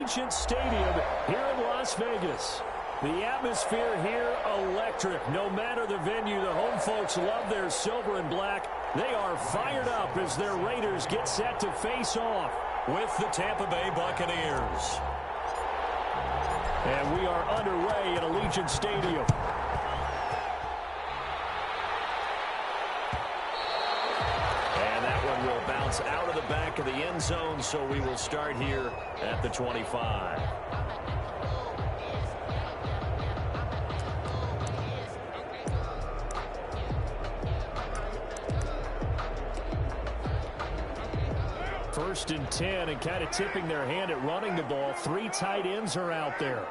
Allegiant Stadium here in Las Vegas. The atmosphere here electric. No matter the venue, the home folks love their silver and black. They are fired up as their Raiders get set to face off with the Tampa Bay Buccaneers. And we are underway at Allegiant Stadium. And that one will bounce out of the back of the end zone, so we will start here at the 25. First and 10, and kind of tipping their hand at running the ball. 3 tight ends are out there.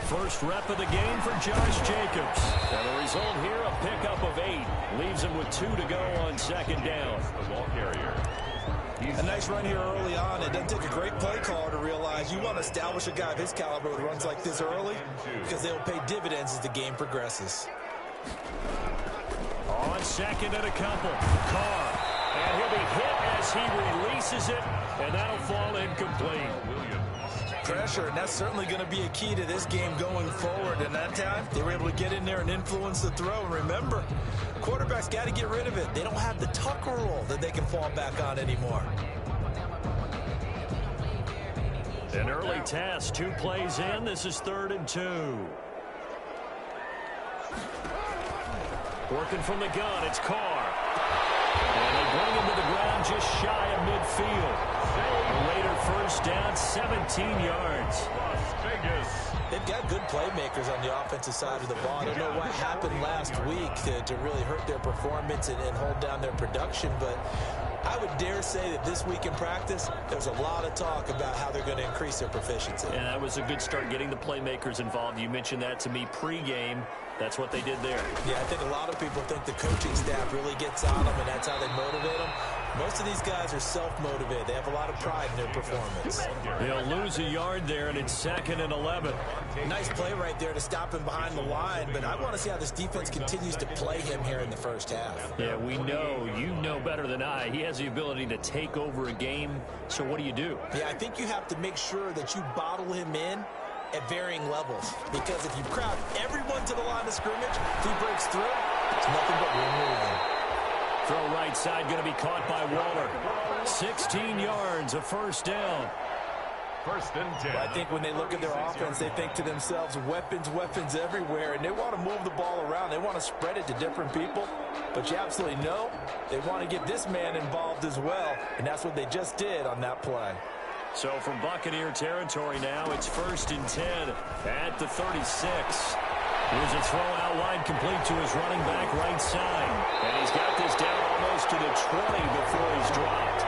First rep of the game for Josh Jacobs. And the result here, a pickup of 8. Leaves him with 2 to go on second down. The ball carrier. A nice run here early on. It doesn't take a great play caller to realize you want to establish a guy of his caliber who runs like this early, because they'll pay dividends as the game progresses. On second and a couple. Carr. And he'll be hit as he releases it, and that'll fall incomplete. Pressure, and that's certainly going to be a key to this game going forward. And that time, they were able to get in there and influence the throw. And remember, quarterbacks got to get rid of it. They don't have the Tucker rule that they can fall back on anymore. An early test, 2 plays in. This is 3rd and 2. Working from the gun, it's Carr. And they bring him to the ground just shy of midfield. The Raider first down, 17 yards. Las Vegas. They've got good playmakers on the offensive side of the ball. I don't know what happened last week to really hurt their performance and hold down their production, but I would dare say that this week in practice, there's a lot of talk about how they're going to increase their proficiency. And that was a good start getting the playmakers involved. You mentioned that to me pregame. That's what they did there. Yeah, I think a lot of people think the coaching staff really gets on them, and that's how they motivate them. Most of these guys are self-motivated. They have a lot of pride in their performance. They'll lose a yard there, and it's 2nd and 11. Nice play right there to stop him behind the line, but I want to see how this defense continues to play him here in the first half. Yeah, we know. You know better than I. He has the ability to take over a game, so what do you do? Yeah, I think you have to make sure that you bottle him in at varying levels, because if you crowd everyone to the line of scrimmage, if he breaks through, it's nothing but room to run. Throw right side going to be caught by Waller. 16 yards, a first down. 1st and 10. I think when they look at their offense, they think to themselves, weapons, weapons everywhere, and they want to move the ball around. They want to spread it to different people, but you absolutely know they want to get this man involved as well, and that's what they just did on that play. So from Buccaneer territory now, it's 1st and 10 at the 36. Here's a throw out wide, complete to his running back right side. And he's got this down almost to the 20 before he's dropped.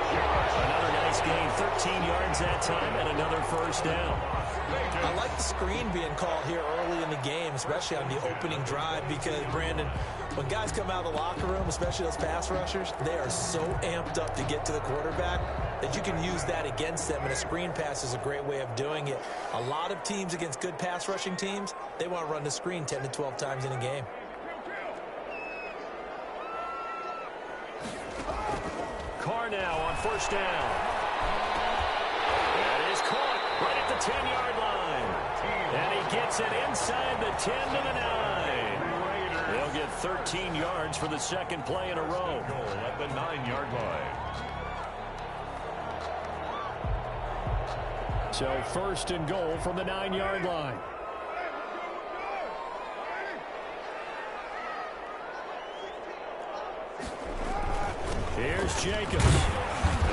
Another nice gain, 13 yards that time, and another first down. I like the screen being called here early in the game, especially on the opening drive, because, Brandon, when guys come out of the locker room, especially those pass rushers, they are so amped up to get to the quarterback that you can use that against them, and a screen pass is a great way of doing it. A lot of teams against good pass rushing teams, they want to run the screen 10 to 12 times in a game. Carr now on first down. That is caught right at the 10-yard line. And he gets it inside the 10 to the 9. They'll get 13 yards for the second play in a row. Goal at the 9-yard line. So 1st and goal from the 9-yard line. Here's Jacobs.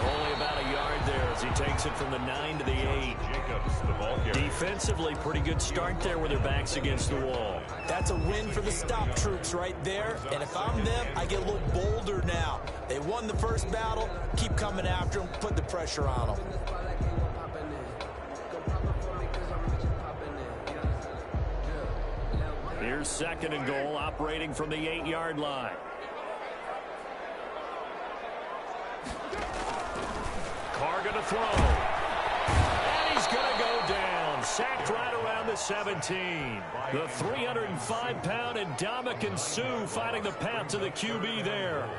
Only about a yard there as he takes it from the 9 to the 8. Jacobs, the ball carrier. Defensively, pretty good start there with their backs against the wall. That's a win for the stop troops right there. And if I'm them, I get a little bolder now. They won the first battle. Keep coming after them. Put the pressure on them. Here's 2nd and goal, operating from the 8-yard line. Carr going to throw. And he's going to go down. sacked right around the 17. The 305-pound Ndamukong Suh finding the path to the QB there.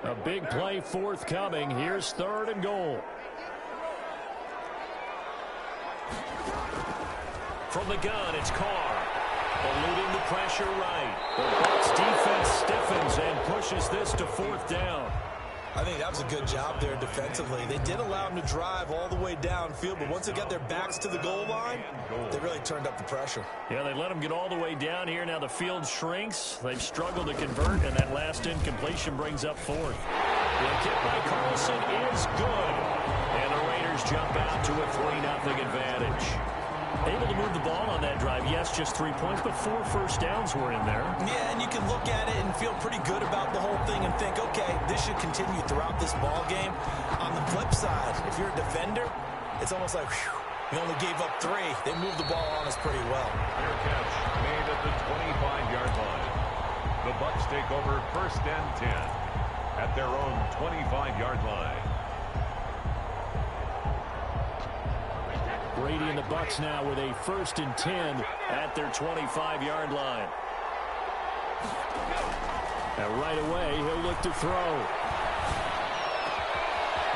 A big play forthcoming. Here's 3rd and goal. From the gun, it's Carr. Eluding the pressure right. The Bucs defense stiffens and pushes this to 4th down. I think that was a good job there defensively. They did allow them to drive all the way downfield, but once they got their backs to the goal line, they really turned up the pressure. Yeah, they let them get all the way down here. Now the field shrinks. They've struggled to convert, and that last incompletion brings up 4th. The kick by Carlson is good. And the Raiders jump out to a 3-0 advantage. Able to move the ball on that drive. Yes, just 3 points, but 4 first downs were in there. Yeah, and you can look at it and feel pretty good about the whole thing and think, okay, this should continue throughout this ball game. On the flip side, if you're a defender, it's almost like, whew, we only gave up 3. They moved the ball on us pretty well. Fair catch made at the 25-yard line. The Bucs take over 1st and 10 at their own 25-yard line. Brady and the Bucs now with a 1st and 10 at their 25-yard line. And right away, he'll look to throw.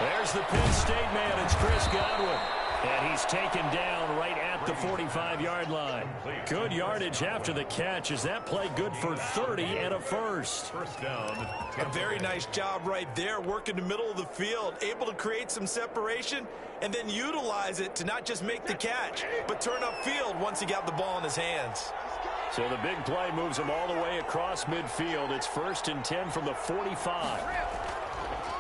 There's the Penn State man. It's Chris Godwin. And he's taken down right at the 45-yard line. Good yardage after the catch. Is that play good for 30 and a first? First down. A very nice job right there, working the middle of the field, able to create some separation and then utilize it to not just make the catch, but turn upfield once he got the ball in his hands. So the big play moves him all the way across midfield. It's 1st and 10 from the 45.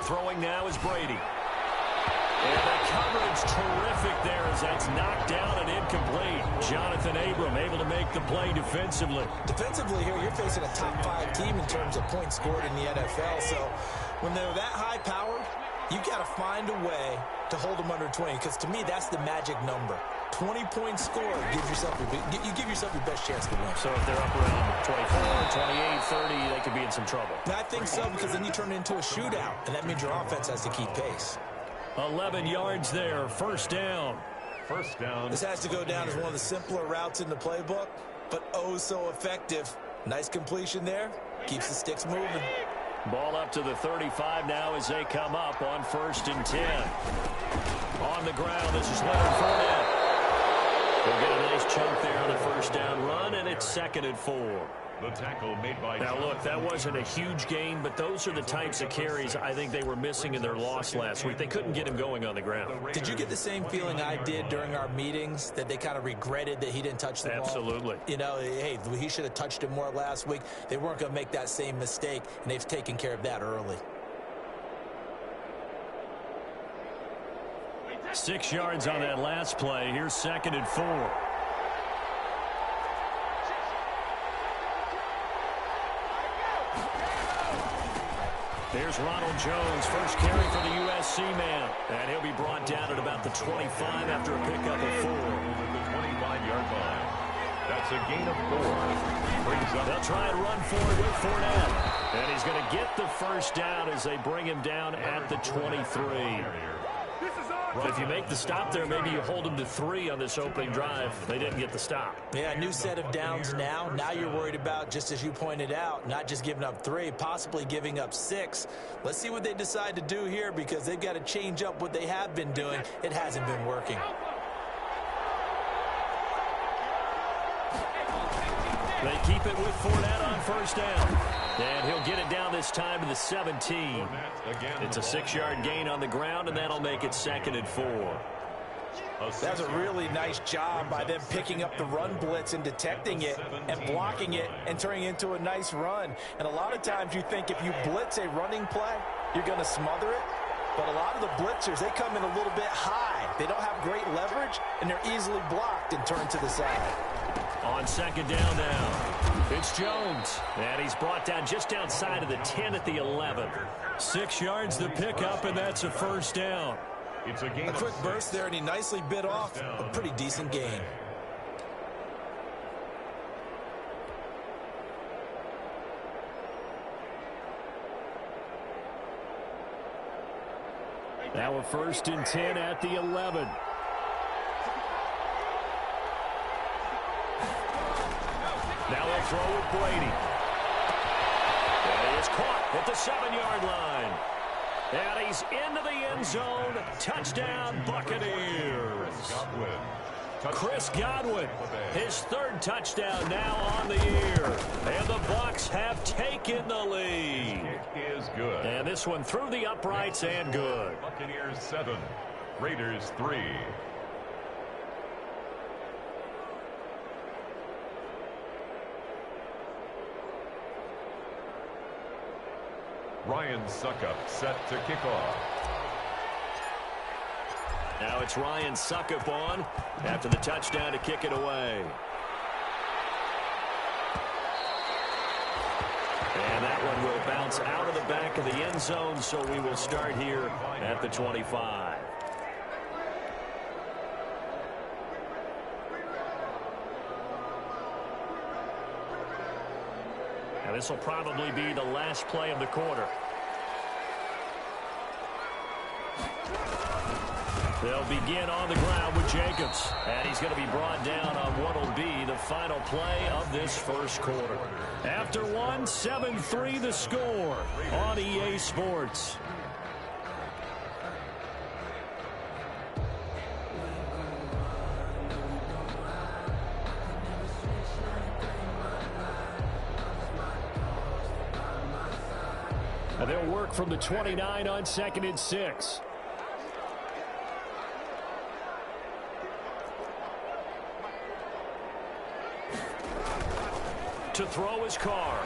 Throwing now is Brady. And the coverage terrific there as that's knocked down and incomplete. Jonathan Abram able to make the play defensively. Defensively here, you're facing a top 5 team in terms of points scored in the NFL. So when they're that high powered, you got to find a way to hold them under 20, because to me, that's the magic number. 20 points scored, you give yourself your best chance to win. So if they're up around 24, 28, 30, they could be in some trouble. I think so, because then you turn it into a shootout, and that means your offense has to keep pace. 11 yards there, 1st down. First down. This has to go down as one of the simpler routes in the playbook, but oh so effective. Nice completion there. Keeps the sticks moving. Ball up to the 35 now as they come up on 1st and 10. On the ground, this is Leonard Fournette. They'll get a nice chunk there on the 1st down run, and it's 2nd and 4. The tackle made by... Now, look, that wasn't a huge gain, but those are the types of carries I think they were missing in their loss last week. They couldn't get him going on the ground. Did you get the same feeling I did during our meetings, that they kind of regretted that he didn't touch the ball? Absolutely. You know, hey, he should have touched it more last week. They weren't going to make that same mistake, and they've taken care of that early. 6 yards on that last play. Here's 2nd and 4. There's Ronald Jones, first carry for the USC man. And he'll be brought down at about the 25 after a pickup of 4. At the 25-yard line. That's a gain of 4. Brings up. They'll try and run forward with Fournette. And he's going to get the 1st down as they bring him down at the 23. But if you make the stop there, maybe you hold them to 3 on this opening drive. They didn't get the stop. Yeah, new set of downs now. Now you're worried about, just as you pointed out, not just giving up 3, possibly giving up 6. Let's see what they decide to do here, because they've got to change up what they have been doing. It hasn't been working. They keep it with Fournette on 1st down. And he'll get it down this time to the 17. It's a 6-yard gain on the ground, and that'll make it 2nd and 4. That's a really nice job by them picking up the run blitz and detecting it and blocking it and turning it into a nice run. And a lot of times you think if you blitz a running play, you're going to smother it. But a lot of the blitzers, they come in a little bit high. They don't have great leverage, and they're easily blocked and turned to the side. On 2nd down now, it's Jones. And he's brought down just outside of the 10 at the 11. 6 yards the pickup, and that's a 1st down. It's a gain. A quick burst there, and he nicely bit off a pretty decent gain. Now a 1st and 10 at the 11. Now they'll throw with Brady. And he is caught at the 7-yard line. And he's into the end zone. Touchdown, Buccaneers. Chris Godwin, his 3rd touchdown now on the year. And the Bucs have taken the lead. Kick is good. And this one through the uprights and good. Buccaneers 7, Raiders 3. Ryan Suckup set to kick off. Now it's Ryan Suckup on after the touchdown to kick it away. And that one will bounce out of the back of the end zone, so we will start here at the 25. And this will probably be the last play of the quarter. They'll begin on the ground with Jacobs. And he's going to be brought down on what will be the final play of this first quarter. After one, 7-3 the score on EA Sports. And they'll work from the 29 on 2nd and 6. To throw his car.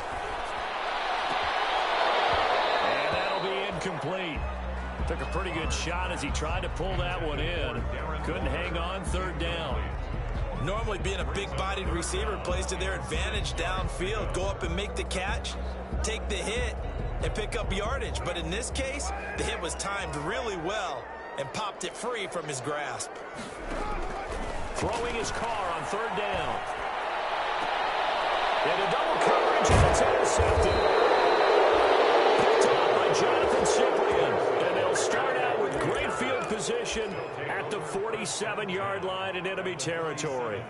And that'll be incomplete. Took a pretty good shot as he tried to pull that one in. Couldn't hang on 3rd down. Normally being a big-bodied receiver plays to their advantage downfield. Go up and make the catch, take the hit, and pick up yardage. But in this case, the hit was timed really well and popped it free from his grasp. Throwing his car on 3rd down. Into double coverage, and it's intercepted. Picked up by Jonathan Cyprian. And they'll start out with great field position at the 47-yard line in enemy territory.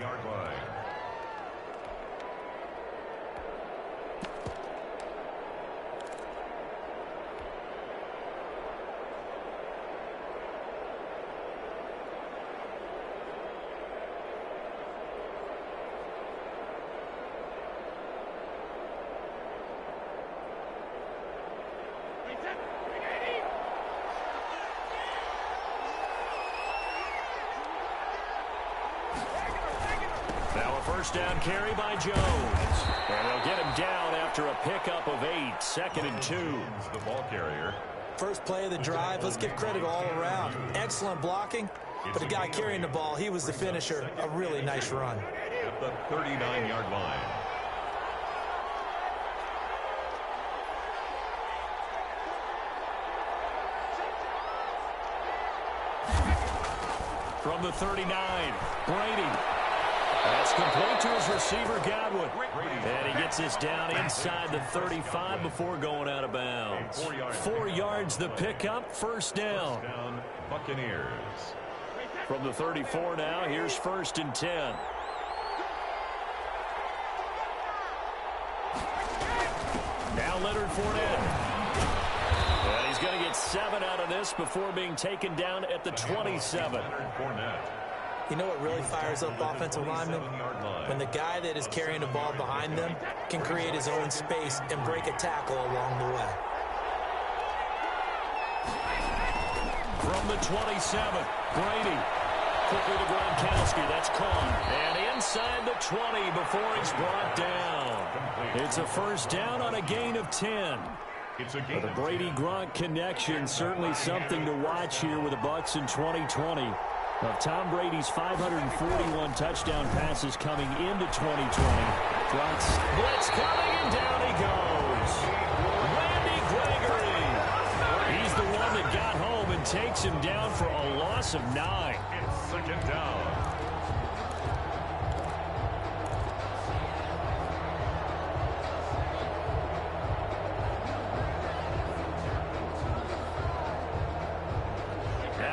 First down carry by Jones. And they'll get him down after a pickup of 8. 2nd and 2. The ball carrier. First play of the drive, let's give credit all around. Excellent blocking, but the guy carrying the ball, he was the finisher. A really nice run. At the 39-yard line. From the 39, Brady. That's complete to his receiver, Godwin. And he gets this down inside the 35 before going out of bounds. 4 yards the pickup, 1st down. Buccaneers. From the 34 now, here's 1st and 10. Now Leonard Fournette. And he's going to get 7 out of this before being taken down at the 27. You know what really fires up offensive linemen? When the guy that is carrying the ball behind them can create his own space and break a tackle along the way. From the 27, Brady. Quickly to Gronkowski. That's caught. And inside the 20 before he's brought down. It's a 1st down on a gain of 10. The Brady-Gronk connection, certainly something to watch here with the Bucs in 2020. Of Tom Brady's 541 touchdown passes coming into 2020. Gronk's blitz coming, and down he goes. Randy Gregory. He's the one that got home and takes him down for a loss of 9. It's 2nd down.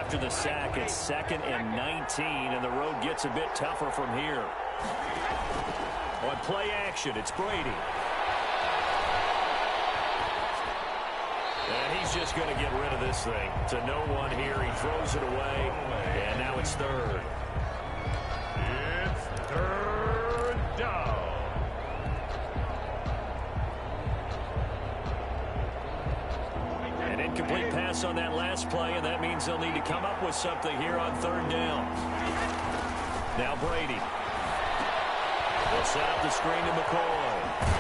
after the sack. It's 2nd and 19, and the road gets a bit tougher from here. On play action, it's Brady. And he's just going to get rid of this thing. To no one here. He throws it away, and now it's 3rd. It's 3rd down. An incomplete pass on that last play, and that means they'll need to come up with something here on 3rd down. Now Brady. They'll set up the screen to McCoy.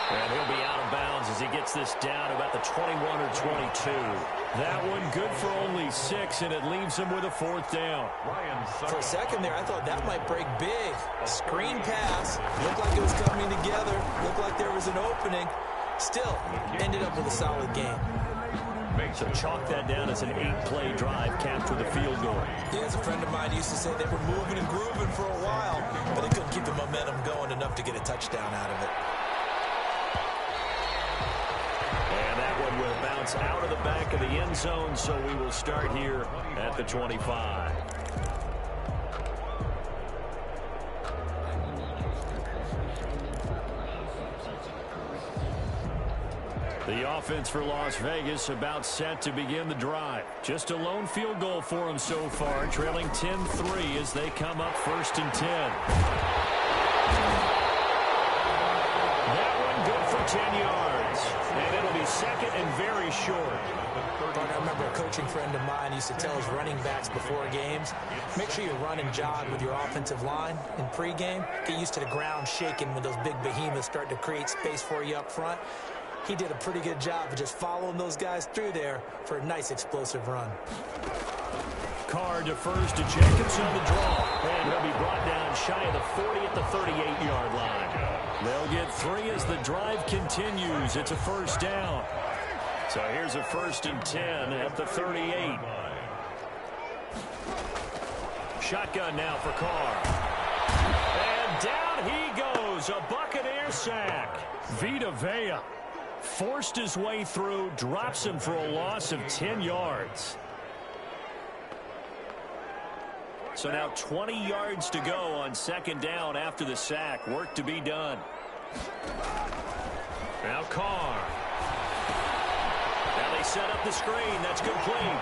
And he'll be out of bounds as he gets this down about the 21 or 22. That one good for only 6, and it leaves him with a 4th down. For a second there, I thought that might break big. Screen pass. Looked like it was coming together. Looked like there was an opening. Still, ended up with a solid game. So chalk that down as an 8-play drive, capped with a field goal. Yeah, as a friend of mine used to say, they were moving and grooving for a while, but they couldn't keep the momentum going enough to get a touchdown out of it. And that one will bounce out of the back of the end zone, so we will start here at the 25. The offense for Las Vegas about set to begin the drive. Just a lone field goal for them so far, trailing 10-3 as they come up 1st and 10. That one good for 10 yards. And it'll be 2nd and very short. I remember a coaching friend of mine used to tell his running backs before games, make sure you run and jog with your offensive line in pregame. Get used to the ground shaking when those big behemoths start to create space for you up front. He did a pretty good job of just following those guys through there for a nice explosive run. Carr defers to Jacobs on the draw. And he'll be brought down shy of the 40 at the 38-yard line. They'll get 3 as the drive continues. It's a 1st down. So here's a 1st and 10 at the 38. Shotgun now for Carr. And down he goes. A Buccaneer sack. Vita Vea forced his way through, drops him for a loss of 10 yards. So now 20 yards to go on 2nd down after the sack. Work to be done. Now Carr. Now they set up the screen. That's complete.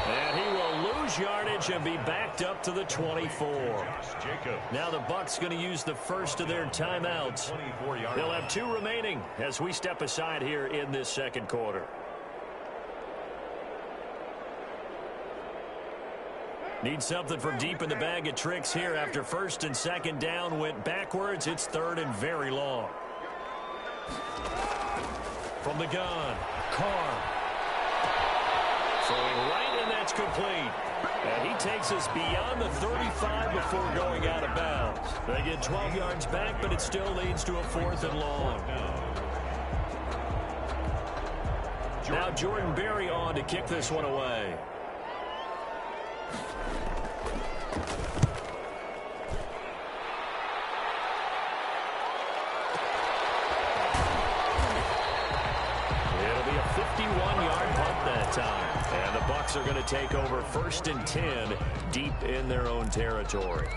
And he will lose yardage and be backed up to the 24. Now the Bucs going to use the first of their timeouts. They'll have 2 remaining as we step aside here in this 2nd quarter. Need something from deep in the bag of tricks here after 1st and 2nd down went backwards. It's 3rd and very long. From the gun, Carr. Throwing right, and that's complete. And he takes us beyond the 35 before going out of bounds. They get 12 yards back, but it still leads to a 4th and long. Now Jordan Berry on to kick this one away. It'll be a 51-yard punt that time. And the Bucs are going to take over 1st and 10 deep in their own territory.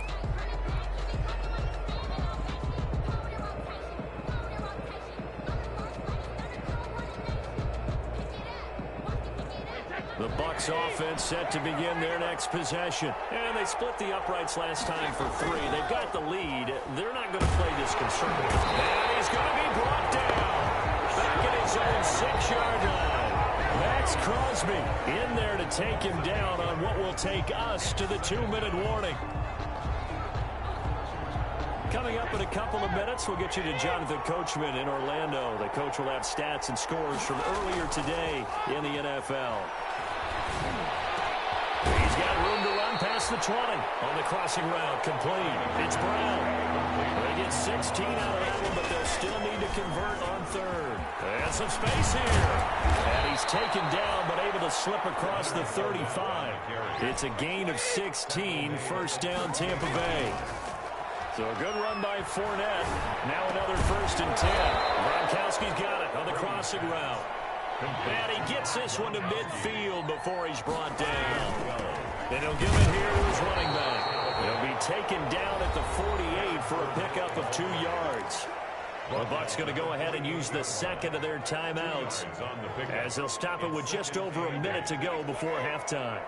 The Bucs offense set to begin their next possession. And they split the uprights last time for 3. They've got the lead. They're not going to play this conservative. And he's going to be brought down. Back at his own 6-yard line. Max Crosby in there to take him down on what will take us to the 2-minute warning. Coming up in a couple of minutes, we'll get you to Jonathan Coachman in Orlando. The coach will have stats and scores from earlier today in the NFL. He's got room to run past the 20 on the crossing route. Complete. It's Brown. They get 16 out of that one, but they'll still need to convert on 3rd. And some space here. And he's taken down, but able to slip across the 35. It's a gain of 16. 1st down, Tampa Bay. So a good run by Fournette. Now another 1st and 10. Gronkowski's got it on the crossing route. And he gets this one to midfield before he's brought down. And he'll give it here to his running back. He'll be taken down at the 48 for a pickup of 2 yards. The Bucs going to go ahead and use the second of their timeouts, as they'll stop it with just over a minute to go before halftime.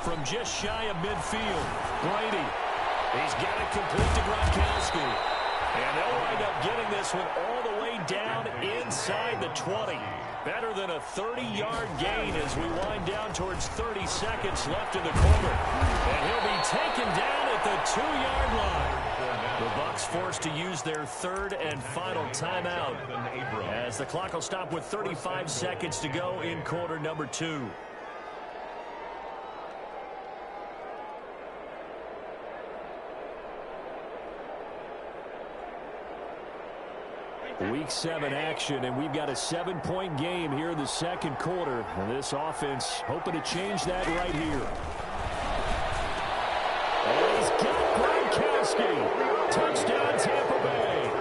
From just shy of midfield, Brady. He's got it complete to Gronkowski. And they'll wind up getting this one all the way down inside the 20. Better than a 30-yard gain as we wind down towards 30 seconds left in the quarter. And he'll be taken down at the 2-yard line. The Bucs forced to use their third and final timeout, as the clock will stop with 35 seconds to go in quarter number 2. Week 7 action, and we've got a 7-point game here in the second quarter. And this offense hoping to change that right here. And he's got Gronkowski. Touchdown, Tampa Bay.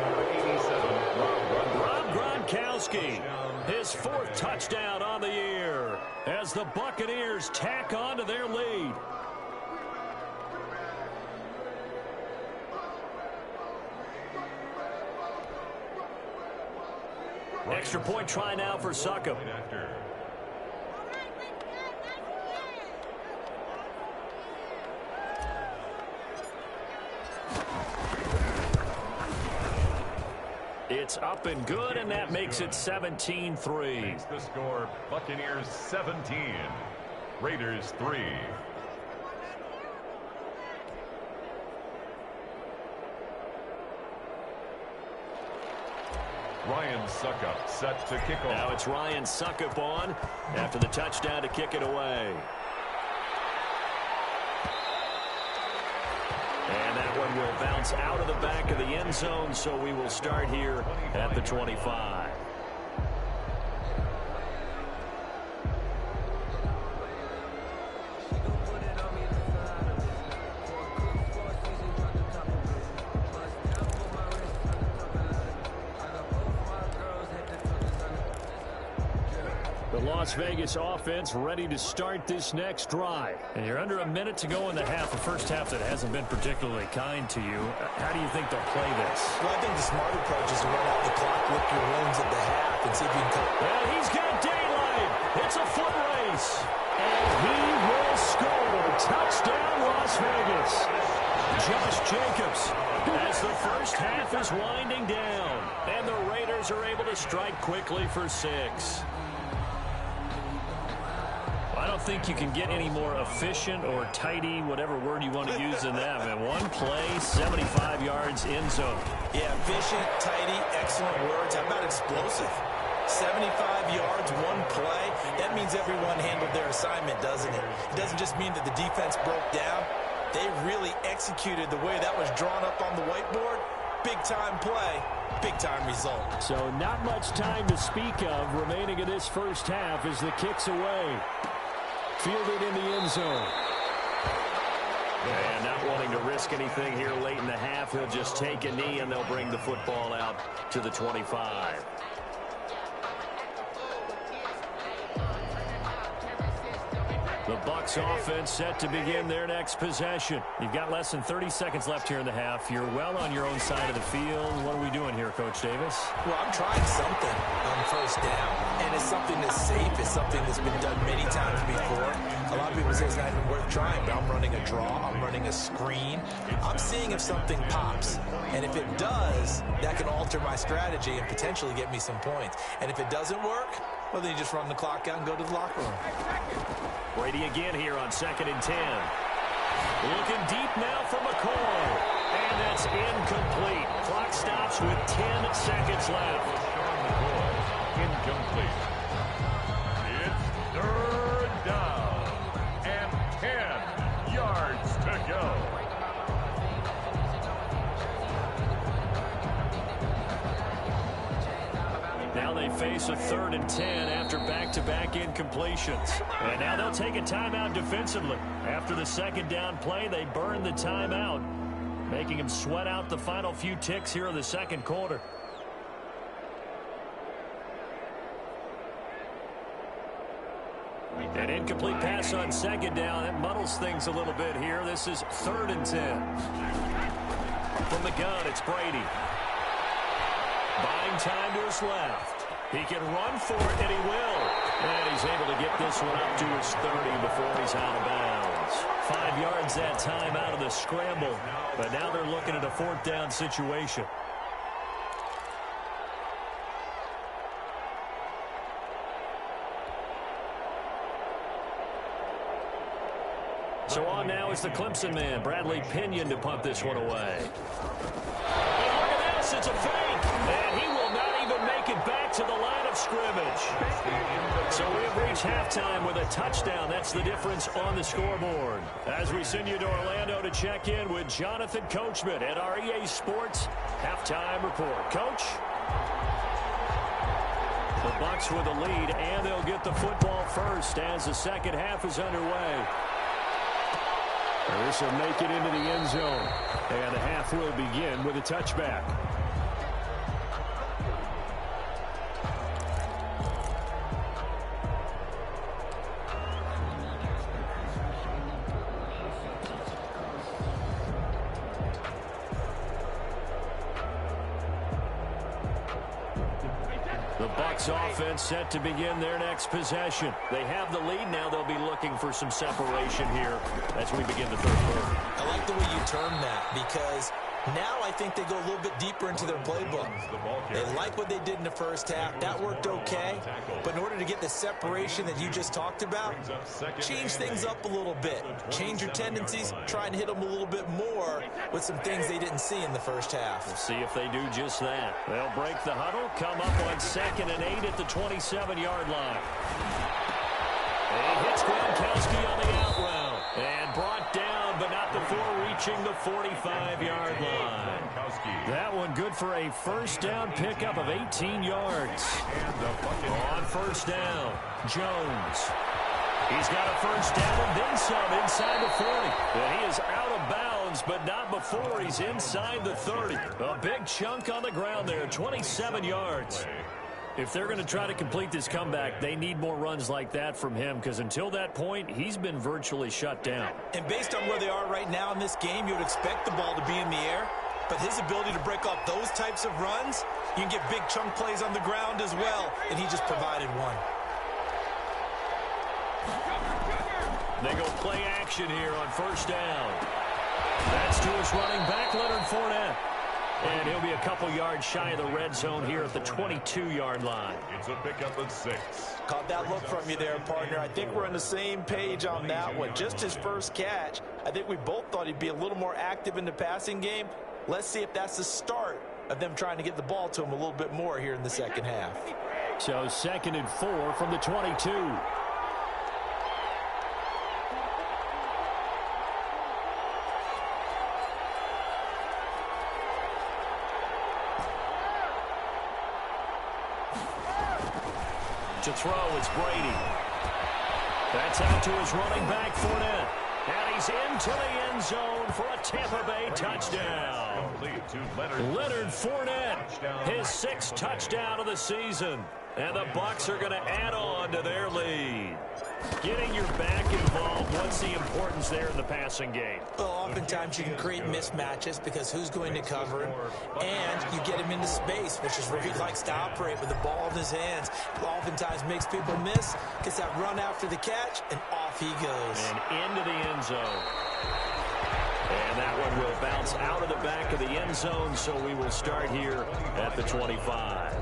Rob Gronkowski, his 4th touchdown on the year, as the Buccaneers tack on to their lead. Extra point try now for Succop. It's up and good, and that makes it 17-3. The score, Buccaneers 17, Raiders 3. Ryan Succop set to kick off. Now it's Ryan Succop on after the touchdown to kick it away. And that one will bounce out of the back of the end zone, so we will start here at the 25. Las Vegas offense ready to start this next drive. And you're under a minute to go in the half, a first half that hasn't been particularly kind to you. How do you think they'll play this? Well, I think the smart approach is to run out the clock, lick your wounds at the half, and see if you can come. And he's got daylight. It's a foot race. And he will score. Touchdown, Las Vegas. Josh Jacobs, as the first half is winding down. And the Raiders are able to strike quickly for 6. I don't think you can get any more efficient or tidy, whatever word you want to use in that. Man, one play, 75 yards in zone. Yeah, efficient, tidy, excellent words. How about explosive? 75 yards, one play. That means everyone handled their assignment, doesn't it? It doesn't just mean that the defense broke down. They really executed the way that was drawn up on the whiteboard. Big-time play, big-time result. So not much time to speak of remaining in this first half as the kick's away. Fielded in the end zone. And not wanting to risk anything here late in the half, he'll just take a knee and they'll bring the football out to the 25. The Bucs offense set to begin their next possession. You've got less than 30 seconds left here in the half. You're well on your own side of the field. What are we doing here, Coach Davis? Well, I'm trying something on first down, and it's something that's safe. It's something that's been done many times before. A lot of people say it's not even worth trying, but I'm running a draw. I'm running a screen. I'm seeing if something pops, and if it does, that can alter my strategy and potentially get me some points. And if it doesn't work, well, then you just run the clock out and go to the locker room. Brady again here on 2nd and 10. Looking deep now for McCoy. And that's incomplete. Clock stops with 10 seconds left. Incomplete. It's 3rd down and 10 yards to go. Now they face it's a 3rd and 10 after back-to-back incompletions. And now they'll take a timeout defensively. After the second down play, they burned the timeout, making him sweat out the final few ticks here in the second quarter. An incomplete pass on second down. That muddles things a little bit here. This is 3rd and 10. From the gun, it's Brady. Buying time to his left. He can run for it, and he will. And he's able to get this one up to his 30 before he's out of bounds. 5 yards that time out of the scramble. But now they're looking at a 4th down situation. So on now is the Clemson man, Bradley Pinion, to punt this one away. And look at this, it's a fake. And he will not even make it back to the line of scrimmage. So we have reached halftime with a touchdown. That's the difference on the scoreboard. As we send you to Orlando to check in with Jonathan Coachman at our EA Sports Halftime Report. Coach? The Bucs with the lead, and they'll get the football first as the second half is underway. This will make it into the end zone. And the half will begin with a touchback. The Bucs offense set to begin their next possession. They have the lead now. They'll be looking for some separation here as we begin the third quarter. I like the way you term that, because now I think they go a little bit deeper into their playbook. They like what they did in the first half. That worked okay. But in order to get the separation that you just talked about, change things up a little bit. Change your tendencies. Try and hit them a little bit more with some things they didn't see in the first half. We'll see if they do just that. They'll break the huddle, come up on 2nd and 8 at the 27-yard line. He hits Gronkowski on the out route and brought down, but not before reaching the 45-yard line. That one good for a first down pickup of 18 yards. On first down, Jones. He's got a first down and then some inside the 40. And he is out of bounds, but not before he's inside the 30. A big chunk on the ground there, 27 yards. If they're going to try to complete this comeback, they need more runs like that from him, because until that point, he's been virtually shut down. And based on where they are right now in this game, you would expect the ball to be in the air. But his ability to break off those types of runs, you can get big chunk plays on the ground as well, and he just provided one. They go play action here on first down. That's to his running back, Leonard Fournette. And he'll be a couple yards shy of the red zone here at the 22-yard line. It's a pickup of 6. Caught that look from you there, partner. I think we're on the same page on that one. Just his first catch. I think we both thought he'd be a little more active in the passing game. Let's see if that's the start of them trying to get the ball to him a little bit more here in the second half. So 2nd and 4 from the 22. To throw, it's Brady. That's out to his running back, Fournette. And he's into the end zone for a Tampa Bay touchdown. Leonard Fournette, his 6th touchdown of the season. And the Bucs are going to add on to their lead. Getting your back involved, what's the importance there in the passing game? Well, oftentimes you can create mismatches because who's going to cover him, and you get him into space, which is where he likes to operate with the ball in his hands. Oftentimes makes people miss, gets that run after the catch, and off he goes. And into the end zone. And that one will bounce out of the back of the end zone, so we will start here at the 25.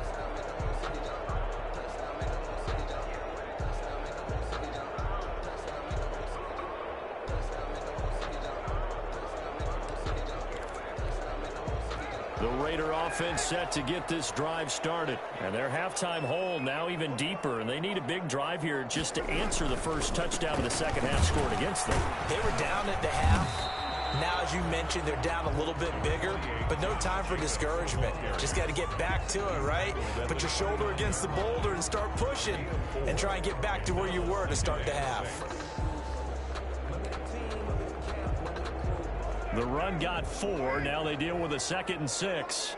The Raider offense set to get this drive started. And their halftime hole now even deeper. And they need a big drive here just to answer the first touchdown of the second half scored against them. They were down at the half. Now, as you mentioned, they're down a little bit bigger, but no time for discouragement. Just got to get back to it, right? Put your shoulder against the boulder and start pushing and try and get back to where you were to start the half. The run got 4. Now they deal with a 2nd and 6.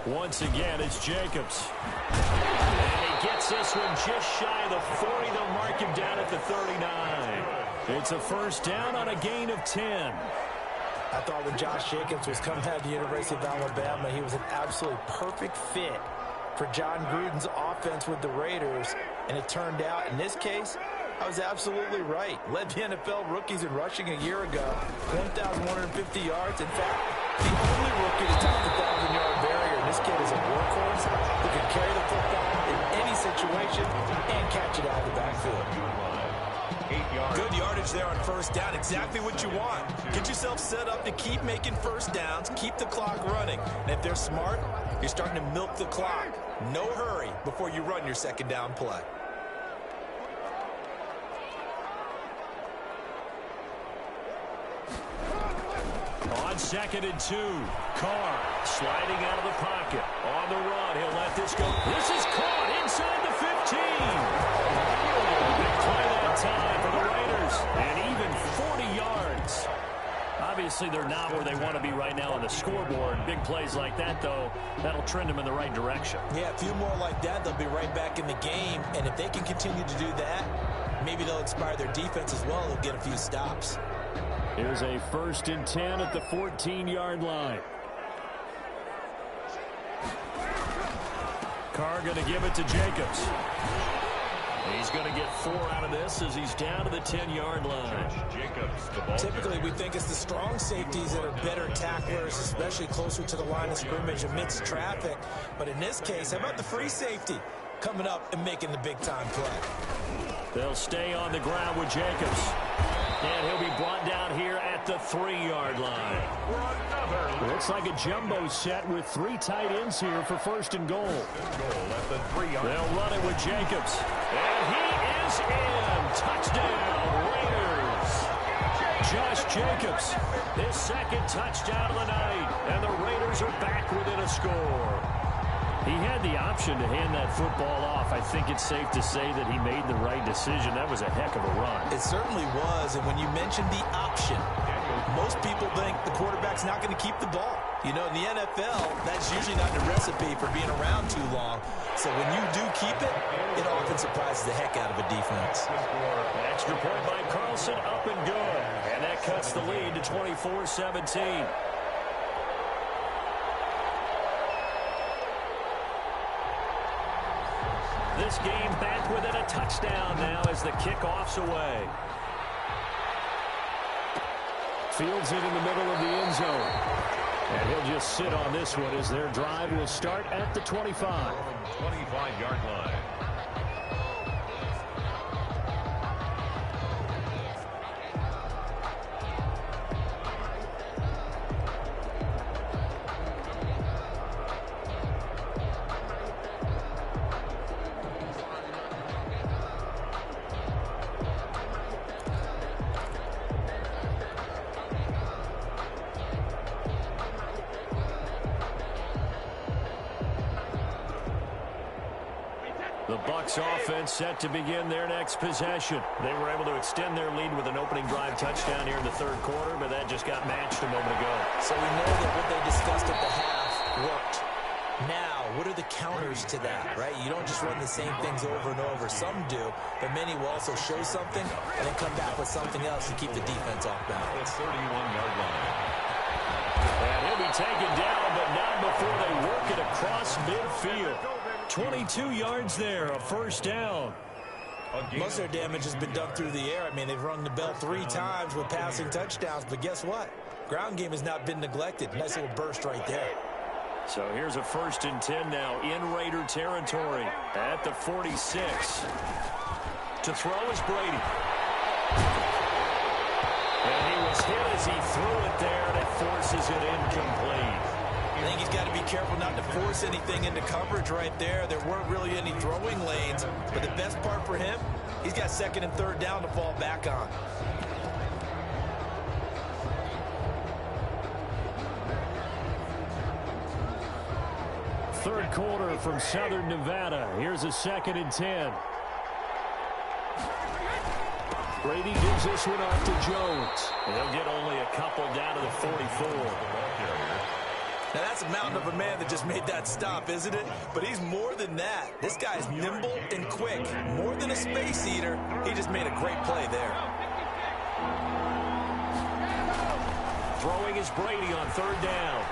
Once again, it's Jacobs. And he gets this one just shy of the 40. They'll mark him down at the 39. It's a first down on a gain of 10. I thought when Josh Jacobs was coming out of the University of Alabama, he was an absolutely perfect fit for John Gruden's offense with the Raiders. And it turned out, in this case, I was absolutely right. Led the NFL rookies in rushing a year ago, 1,150 yards. In fact, the only rookie to top the 1,000-yard barrier. And this kid is a workhorse who can carry the football in any situation and catch it out of the backfield. Good yardage there on first down. Exactly what you want. Get yourself set up to keep making first downs, keep the clock running. And if they're smart, you're starting to milk the clock. No hurry before you run your second down play. On 2nd and 2, Carr sliding out of the pocket. On the run, he'll let this go. This is caught inside the 15. Big play that time for the Raiders. And even 40 yards. Obviously, they're not where they want to be right now on the scoreboard. Big plays like that, though, that'll trend them in the right direction. Yeah, a few more like that, they'll be right back in the game. And if they can continue to do that, maybe they'll inspire their defense as well. They'll get a few stops. Here's a 1st and 10 at the 14-yard line. Carr going to give it to Jacobs. He's going to get 4 out of this as he's down to the 10-yard line. Typically, we think it's the strong safeties that are better tacklers, especially closer to the line of scrimmage amidst traffic. But in this case, how about the free safety coming up and making the big-time play? They'll stay on the ground with Jacobs. And he'll be brought down here at the 3-yard line. Looks like a jumbo set with 3 tight ends here for 1st and goal. They'll run it with Jacobs. And he is in. Touchdown, Raiders. Josh Jacobs, his 2nd touchdown of the night. And the Raiders are back within a score. He had the option to hand that football off. I think it's safe to say that he made the right decision. That was a heck of a run. It certainly was. And when you mentioned the option, most people think the quarterback's not going to keep the ball. You know, in the NFL, that's usually not the recipe for being around too long. So when you do keep it, it often surprises the heck out of a defense. Extra point by Carlson, up and good. And that cuts the lead to 24-17. This game back within a touchdown now as the kickoff's away. Fields it in the middle of the end zone. And he'll just sit on this one as their drive will start at the 25. 25-yard line. The Bucs offense set to begin their next possession. They were able to extend their lead with an opening drive touchdown here in the 3rd quarter, but that just got matched a moment ago. So we know that what they discussed at the half worked. Now, what are the counters to that, right? You don't just run the same things over and over. Some do, but many will also show something and then come back with something else to keep the defense off balance. 31-yard line. And he'll be taken down, but not before they work it across midfield. 22 yards there, a first down. Most of their damage has been done through the air. I mean, they've rung the bell 3 times with passing touchdowns, but guess what? Ground game has not been neglected. Nice little burst right there. So here's a 1st and 10 now in Raider territory at the 46. To throw is Brady. And he will was hit as he threw it there, and it forces it incomplete. I think he's got to be careful not to force anything into coverage right there. There weren't really any throwing lanes, but the best part for him, he's got second and third down to fall back on. Third quarter from Southern Nevada. Here's a 2nd and 10. Brady gives this one off to Jones. He'll get only a couple down to the 44. Now, that's a mountain of a man that just made that stop, isn't it? But he's more than that. This guy's nimble and quick. More than a space eater, he just made a great play there. Throwing is Brady on third down.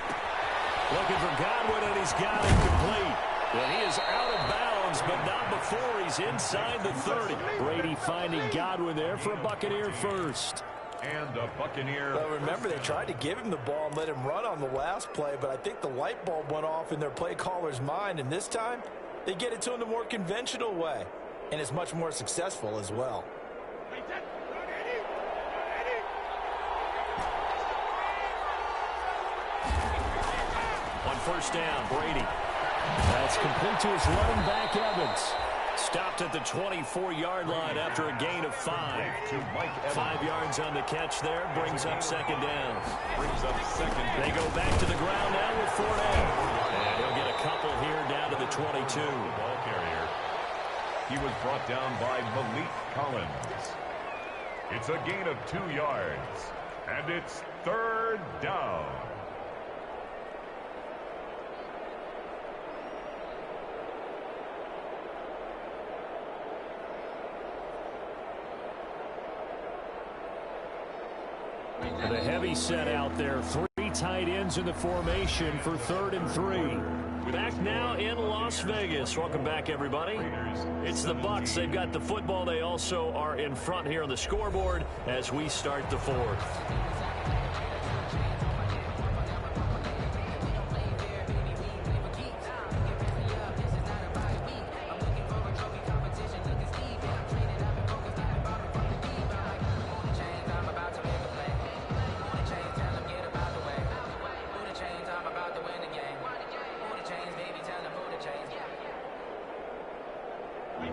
Looking for Godwin, and he's got it complete. And he is out of bounds, but not before he's inside the 30. Brady finding Godwin there for a Buccaneer first. And a Buccaneer. Well, remember, they tried to give him the ball and let him run on the last play, but I think the light bulb went off in their play caller's mind, and this time they get it to him the more conventional way, and it's much more successful as well. On first down, Brady. That's complete to his running back, Evans. Stopped at the 24-yard line after a gain of 5. 5 yards on the catch there. Brings up second down. They go back to the ground now with Fournette. And he'll get a couple here down to the 22. Ball carrier. He was brought down by Malik Collins. It's a gain of 2 yards. And it's third down. And a heavy set out there. 3 tight ends in the formation for 3rd and 3. Back now in Las Vegas. Welcome back, everybody. It's the Bucs. They've got the football. They also are in front here on the scoreboard as we start the 4th.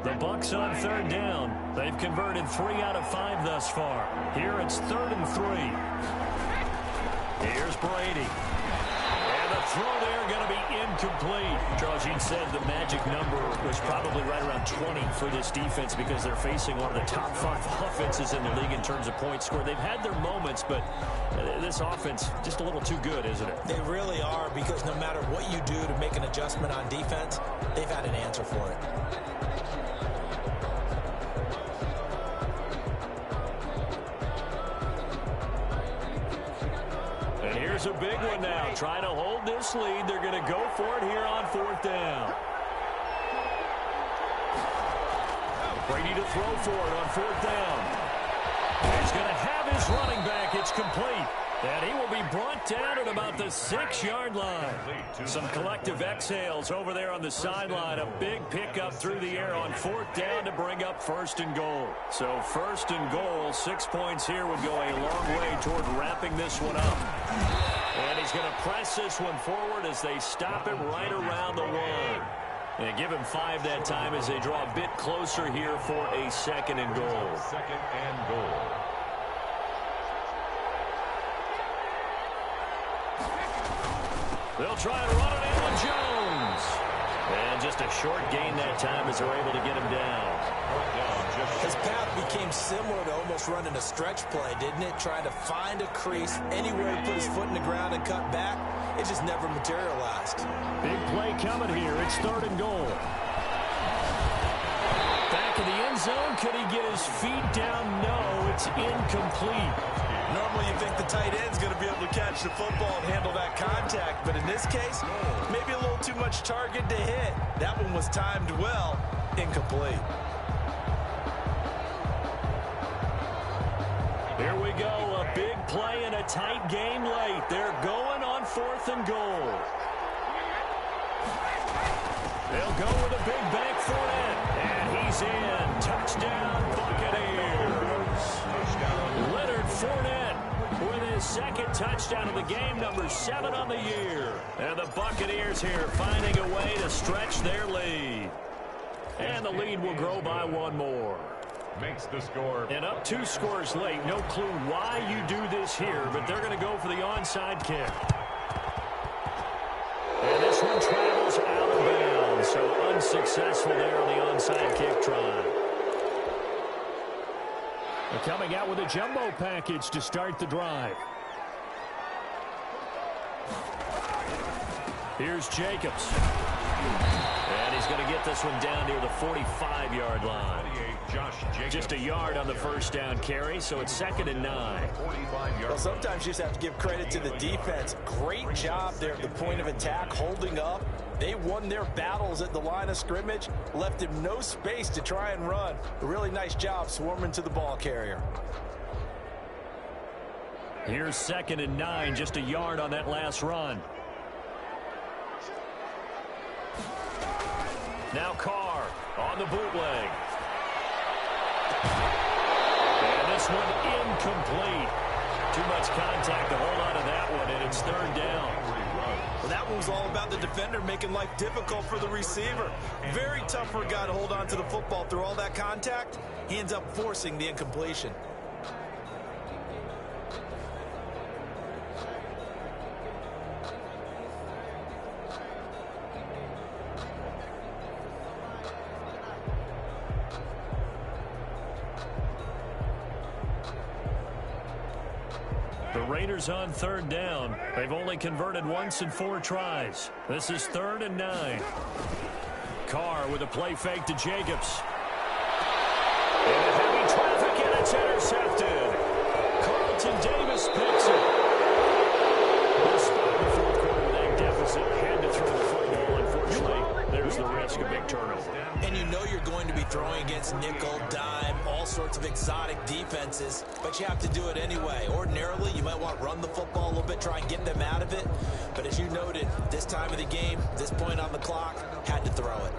The Bucs on third down. They've converted 3 out of 5 thus far. Here it's 3rd and 3. Here's Brady. And the throw there going to be incomplete. Charles, you said the magic number was probably right around 20 for this defense because they're facing one of the top 5 offenses in the league in terms of points scored. They've had their moments, but this offense just a little too good, isn't it? They really are, because no matter what you do to make an adjustment on defense, they've had an answer for it. Here's a big one now. Trying to hold this lead. They're going to go for it here on 4th down. Brady to throw for it on 4th down. He's going to have his running back. It's complete. And he will be brought down at about the 6-yard line. Some collective exhales over there on the sideline. A big pickup through the air on 4th down to bring up 1st and goal. So 1st and goal, 6 points here would go a long way toward wrapping this one up. And he's going to press this one forward as they stop him right around the 1. And give him 5 that time as they draw a bit closer here for a 2nd and goal. 2nd and goal. They'll try and run it in with Jones. And just a short gain that time as they're able to get him down. His path became similar to almost running a stretch play, didn't it? Trying to find a crease anywhere he put his foot in the ground and cut back. It just never materialized. Big play coming here. It's 3rd and goal. Back in the end zone. Could he get his feet down? No, it's incomplete. Normally you think the tight end's going to be able to catch the football and handle that contact, but in this case, maybe a little too much target to hit. That one was timed well. Incomplete. Here we go, a big play in a tight game late. They're going on 4th and goal. They'll go with a big bank for it, and he's in. Touchdown, Buccaneers. Leonard Fournette with second touchdown of the game, number 7 on the year. And the Buccaneers here finding a way to stretch their lead. And the lead will grow by 1 more. Makes the score. And up 2 scores late. No clue why you do this here, but they're going to go for the onside kick. And this one travels out of bounds, so unsuccessful there on the onside kick try. They're coming out with a jumbo package to start the drive. Here's Jacobs. And he's going to get this one down near the 45-yard line. Just a yard on the first down carry, so it's 2nd and 9. Well, sometimes you just have to give credit to the defense. Great job there at the point of attack, holding up. They won their battles at the line of scrimmage, left him no space to try and run. A really nice job swarming to the ball carrier. Here's 2nd and 9, just a yard on that last run. Now Carr on the bootleg. And this one incomplete. Too much contact to hold on to that one, and it's 3rd down. Well, that one was all about the defender making life difficult for the receiver. Very tough for a guy to hold on to the football through all that contact. He ends up forcing the incompletion. The Raiders on 3rd down. They've only converted once in 4 tries. This is 3rd and 9. Carr with a play fake to Jacobs. Into heavy traffic, and it's intercepted. Carlton Davis picks it. This spot in the 4th quarter with a deficit. Had to throw the football. Unfortunately, there's the risk of big turnover. And you know you're going to be throwing against nickel, dime, all sorts of exotic defenses, but you have to do it anyway. Ordinarily, you might want to run the football a little bit, try and get them out of it. But as you noted, this time of the game, this point on the clock, had to throw it.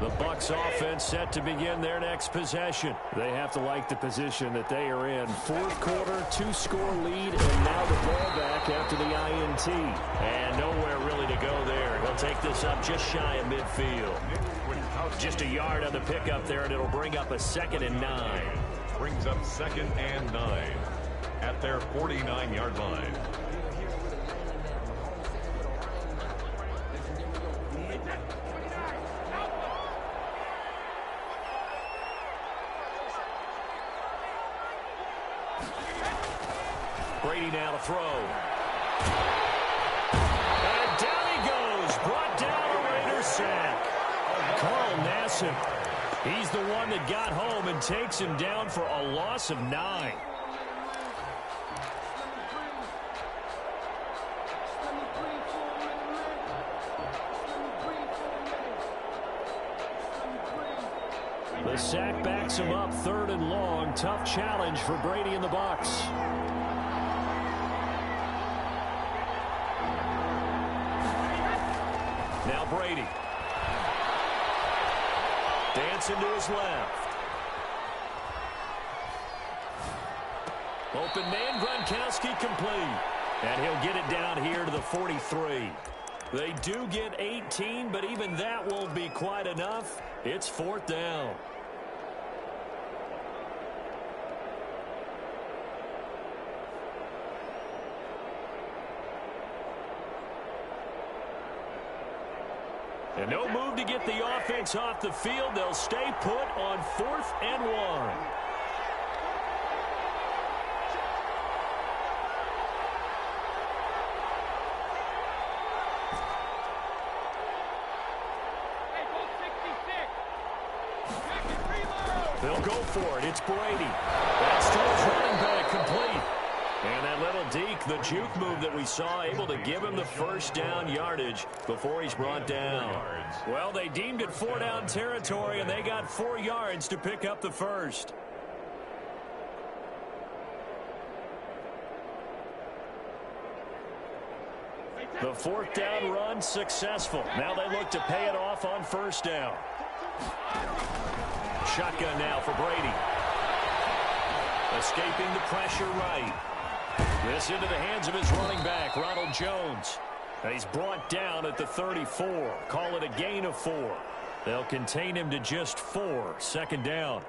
The Bucs offense set to begin their next possession. They have to like the position that they are in. 4th quarter, 2-score lead, and now the ball back after the INT. And nowhere really to go there. He'll take this up just shy of midfield. Just a yard on the pickup there, and it'll bring up a 2nd and 9. Brings up 2nd and 9 at their 49-yard line. Brady now to throw. And down he goes. Brought down a Raiders sack. Carl Nassib. He's the one that got home and takes him down for a loss of 9. The sack backs him up 3rd and long. Tough challenge for Brady and the Bucs. Now Brady. Dancing to his left. Open man, Gronkowski complete. And he'll get it down here to the 43. They do get 18, but even that won't be quite enough. It's 4th down. And no move to get the offense off the field. They'll stay put on 4th and 1. They'll go for it. It's Brady. That's to his running back, complete. And that little deke, the juke move that we saw, able to give him the 1st down yardage before he's brought down. Well, they deemed it 4-down territory, and they got 4 yards to pick up the 1st. The 4th down run successful. Now they look to pay it off on 1st down. Shotgun now for Brady. Escaping the pressure right. This into the hands of his running back, Ronald Jones. And he's brought down at the 34. Call it a gain of 4. They'll contain him to just 4. Second down.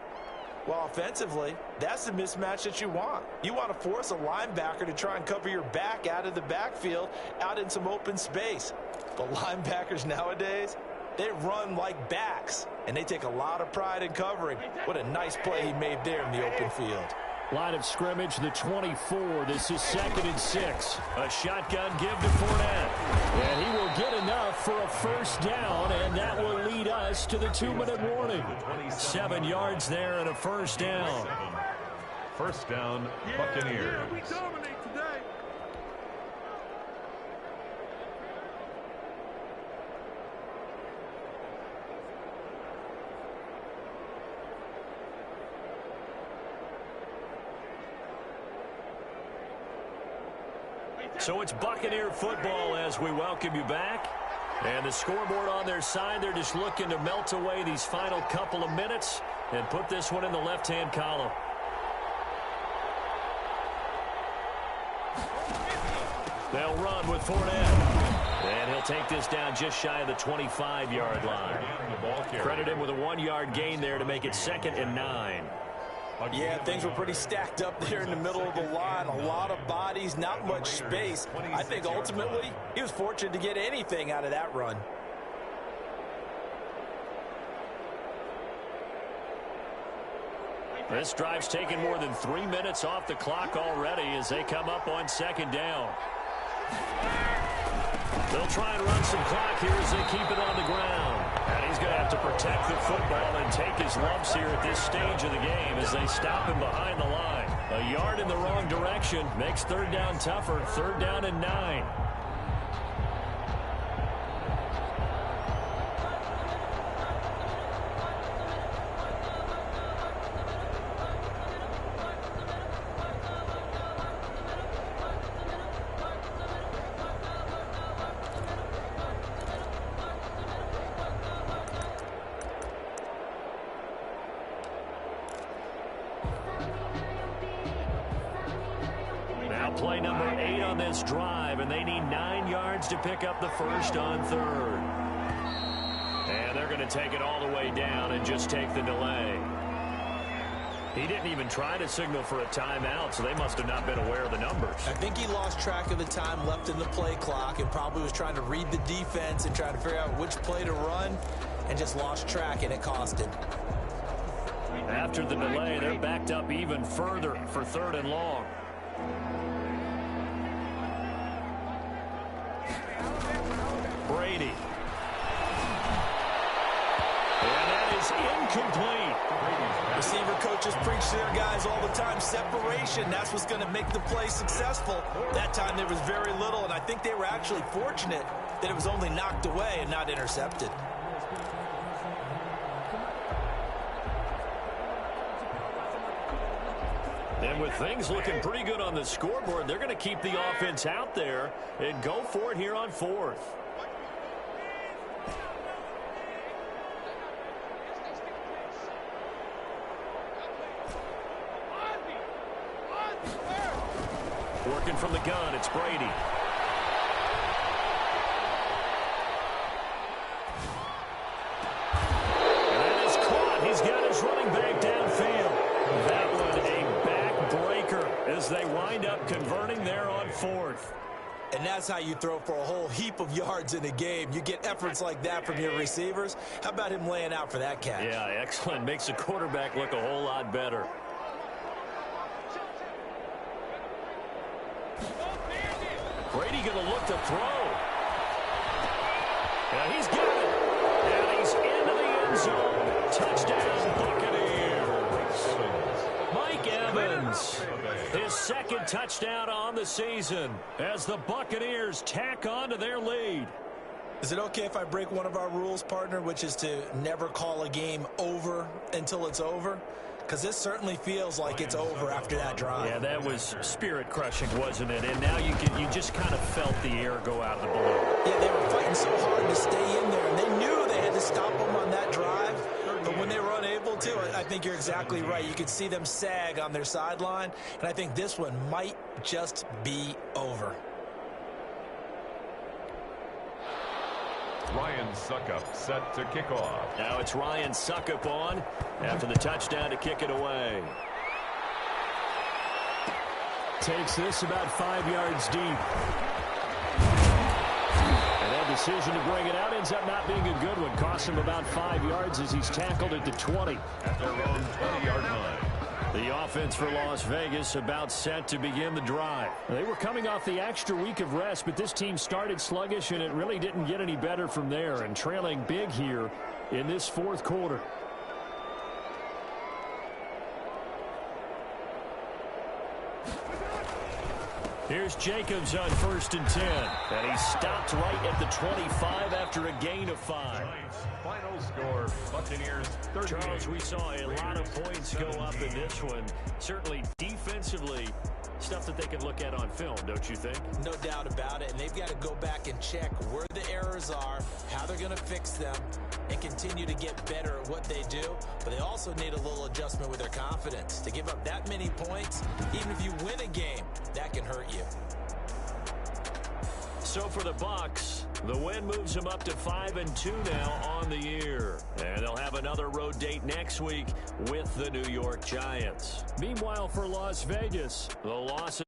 Well, offensively, that's the mismatch that you want. You want to force a linebacker to try and cover your back out of the backfield, out in some open space. But linebackers nowadays, they run like backs, and they take a lot of pride in covering. What a nice play he made there in the open field. Line of scrimmage, the 24. This is 2nd and 6. A shotgun give to Fournette. And he will get enough for a first down, and that will lead us to the 2-minute warning. 7 yards there and a first down. First down, Buccaneers. We dominate today. So it's Buccaneer football as we welcome you back. And the scoreboard on their side, they're just looking to melt away these final couple of minutes and put this one in the left-hand column. They'll run with Fournette. And he'll take this down just shy of the 25-yard line. Credit him with a 1-yard gain there to make it 2nd and 9. Yeah, things were pretty stacked up there in the middle of the line. A lot of bodies, not much space. I think ultimately he was fortunate to get anything out of that run. This drive's taken more than 3 minutes off the clock already as they come up on 2nd down. They'll try and run some clock here as they keep it on the ground. And he's going to have to protect the football and take his lumps here at this stage of the game as they stop him behind the line. A yard in the wrong direction makes 3rd down tougher. 3rd down and 9. Play number 8 on this drive, and they need 9 yards to pick up the first on 3rd. And they're going to take it all the way down and just take the delay. He didn't even try to signal for a timeout, so they must have not been aware of the numbers. I think he lost track of the time left in the play clock and probably was trying to read the defense and trying to figure out which play to run and just lost track, and it cost him. After the delay, they're backed up even further for 3rd and long. Brady. And that is incomplete. Receiver coaches preach to their guys all the time. Separation, that's what's going to make the play successful. That time there was very little, and I think they were actually fortunate that it was only knocked away and not intercepted. And with things looking pretty good on the scoreboard, they're going to keep the offense out there and go for it here on 4th. Working from the gun, it's Brady. And that is caught. He's got his running back downfield. That one a backbreaker as they wind up converting there on 4th. And that's how you throw for a whole heap of yards in a game. You get efforts like that from your receivers. How about him laying out for that catch? Yeah, excellent. Makes the quarterback look a whole lot better. Brady going to look to throw. And he's got it. And he's into the end zone. Touchdown, Buccaneers. Mike Evans, his 2nd touchdown on the season as the Buccaneers tack on to their lead. Is it okay if I break one of our rules, partner, which is to never call a game over until it's over? Because this certainly feels like it's over after that drive. Yeah, that was spirit-crushing, wasn't it? And now you just kind of felt the air go out of the balloon. Yeah, they were fighting so hard to stay in there, and they knew they had to stop them on that drive. But when they were unable to, I think you're exactly right. You could see them sag on their sideline, and I think this one might just be over. Ryan Suckup set to kick off. Now it's Ryan Suckup on after the touchdown to kick it away. Takes this about 5 yards deep. And that decision to bring it out ends up not being a good one. Costs him about 5 yards as he's tackled at the 20. At their own 20-yard line. The offense for Las Vegas about set to begin the drive. They were coming off the extra week of rest, but this team started sluggish, and it really didn't get any better from there, and trailing big here in this fourth quarter. Here's Jacobs on 1st and 10. And he stopped right at the 25 after a gain of 5. Giants final score, Buccaneers 38. Charles, we saw a lot of points go up in this one. Certainly defensively, stuff that they can look at on film, don't you think? No doubt about it. And they've got to go back and check where the errors are, how they're going to fix them, and continue to get better at what they do. But they also need a little adjustment with their confidence. To give up that many points, even if you win a game, that can hurt you. So for the Bucs, the win moves them up to 5-2 now on the year. And they'll have another road date next week with the New York Giants. Meanwhile, for Las Vegas, the loss